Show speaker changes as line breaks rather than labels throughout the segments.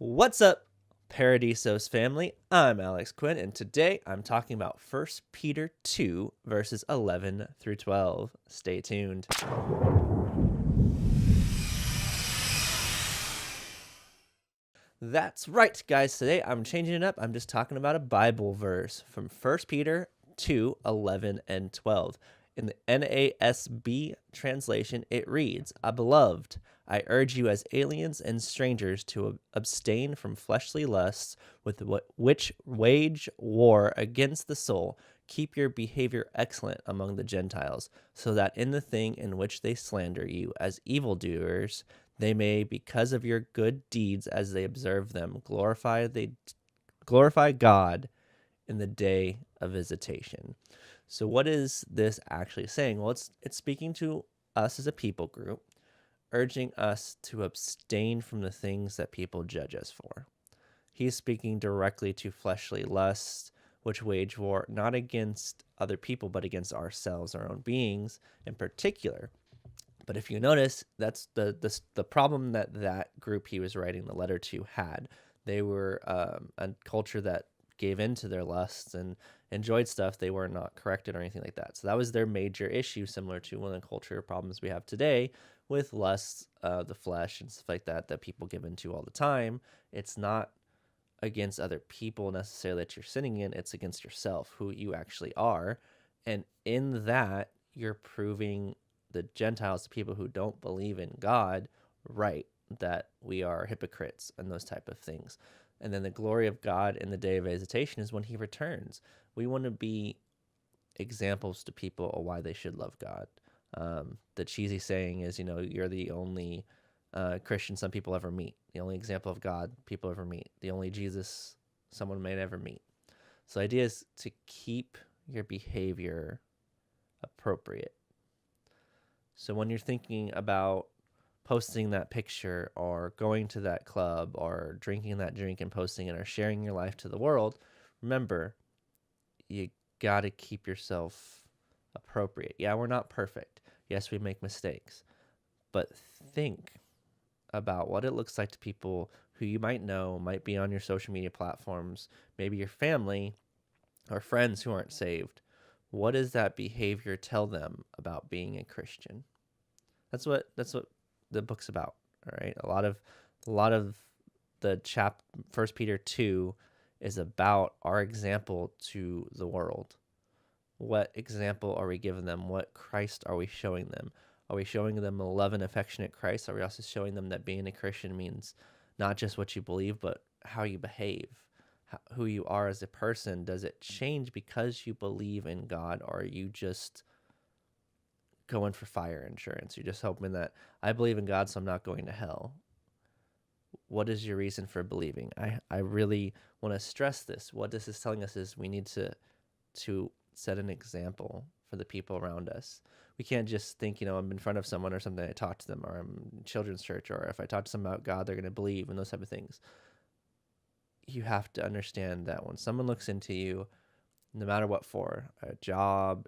What's up, Paradeisos family? I'm Alex Quinn, and today I'm talking about 1 Peter 2, verses 11 through 12. Stay tuned. That's right, guys. Today I'm changing it up. I'm just talking about a Bible verse from 1 Peter 2, 11 and 12. In the NASB translation, it reads, Beloved, I urge you as aliens and strangers to abstain from fleshly lusts with which wage war against the soul. Keep your behavior excellent among the Gentiles, so that in the thing in which they slander you as evildoers, they may, because of your good deeds as they observe them, glorify God in the day of visitation. So what is this actually saying? Well, it's speaking to us as a people group, urging us to abstain from the things that people judge us for. He's speaking directly to fleshly lusts, which wage war not against other people, but against ourselves, our own beings in particular. But if you notice, that's the problem that group he was writing the letter to had. They were a culture that gave in to their lusts and enjoyed stuff. They were not corrected or anything like that. So that was their major issue, similar to one of the culture problems we have today with lusts, the flesh and stuff like that people give into all the time. It's not against other people necessarily that you're sinning in. It's against yourself, who you actually are. And in that, you're proving the Gentiles, the people who don't believe in God, right, that we are hypocrites and those type of things. And then the glory of God in the day of visitation is when he returns. We want to be examples to people of why they should love God. The cheesy saying is, you're the only Christian some people ever meet, the only example of God people ever meet, the only Jesus someone may ever meet. So the idea is to keep your behavior appropriate. So when you're thinking about posting that picture or going to that club or drinking that drink and posting it or sharing your life to the world, remember, you got to keep yourself appropriate. Yeah, we're not perfect. Yes, we make mistakes. But think about what it looks like to people who you might know, might be on your social media platforms, maybe your family or friends who aren't saved. What does that behavior tell them about being a Christian? That's what the book's about. All right. A lot of the 1 Peter 2 is about our example to the world. What example are we giving them? What Christ are we showing them? Are we showing them a love and affectionate Christ? Are we also showing them that being a Christian means not just what you believe, but how you behave, who you are as a person? Does it change because you believe in God, or are you just going for fire insurance? You're just hoping that I believe in God, so I'm not going to hell. What is your reason for believing? I really want to stress this. What this is telling us is we need to set an example for the people around us. We can't just think, I'm in front of someone or something, I talk to them, or I'm in children's church, or if I talk to them about God, they're going to believe, and those type of things. You have to understand that when someone looks into you, no matter what for, a job,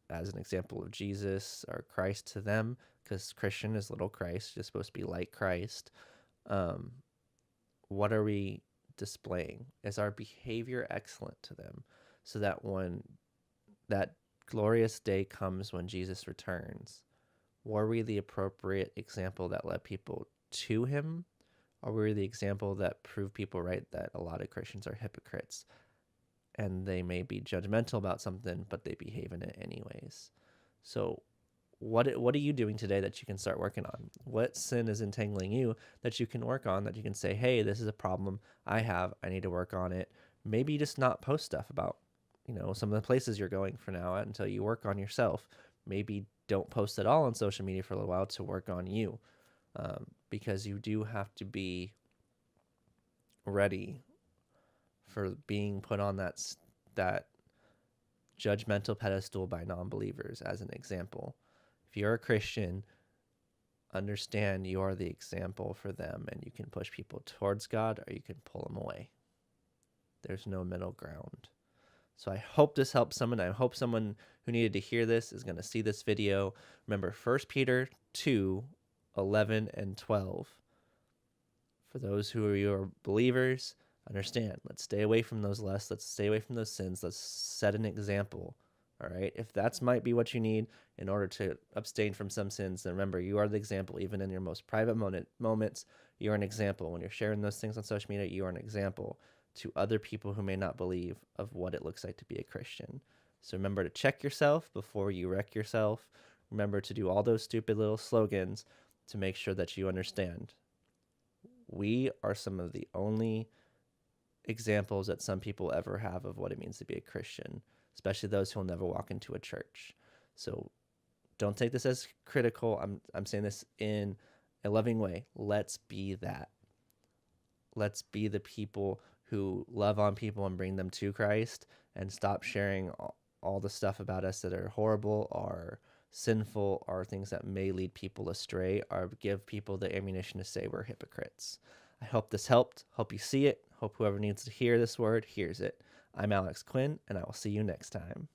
as an example of Jesus or Christ to them, because Christian is little Christ, you're supposed to be like Christ. What are we displaying? Is our behavior excellent to them, so that when that glorious day comes when Jesus returns, were we the appropriate example that led people to him, or were we the example that proved people right that a lot of Christians are hypocrites and they may be judgmental about something, but they behave in it anyways? So what are you doing today that you can start working on? What sin is entangling you that you can work on, that you can say, hey, this is a problem I have, I need to work on it? Maybe just not post stuff about, some of the places you're going for now until you work on yourself. Maybe don't post at all on social media for a little while to work on you, because you do have to be ready for being put on that judgmental pedestal by non-believers as an example. If you're a Christian, understand you are the example for them, and you can push people towards God or you can pull them away. There's no middle ground. So I hope this helps someone. I hope someone who needed to hear this is going to see this video. Remember 1 Peter 2, 11 and 12. For those who are believers, understand, let's stay away from those lusts. Let's stay away from those sins. Let's set an example. All right. If that's might be what you need in order to abstain from some sins, then remember, you are the example. Even in your most private moments, you're an example. When you're sharing those things on social media, you are an example to other people who may not believe of what it looks like to be a Christian. So remember to check yourself before you wreck yourself. Remember to do all those stupid little slogans to make sure that you understand. We are some of the only examples that some people ever have of what it means to be a Christian, especially those who will never walk into a church. So don't take this as critical. I'm saying this in a loving way. Let's be that. Let's be the people who love on people and bring them to Christ, and stop sharing all the stuff about us that are horrible or sinful or things that may lead people astray, or give people the ammunition to say we're hypocrites. I hope this helped. Hope you see it. Hope whoever needs to hear this word hears it. I'm Alex Quinn, and I will see you next time.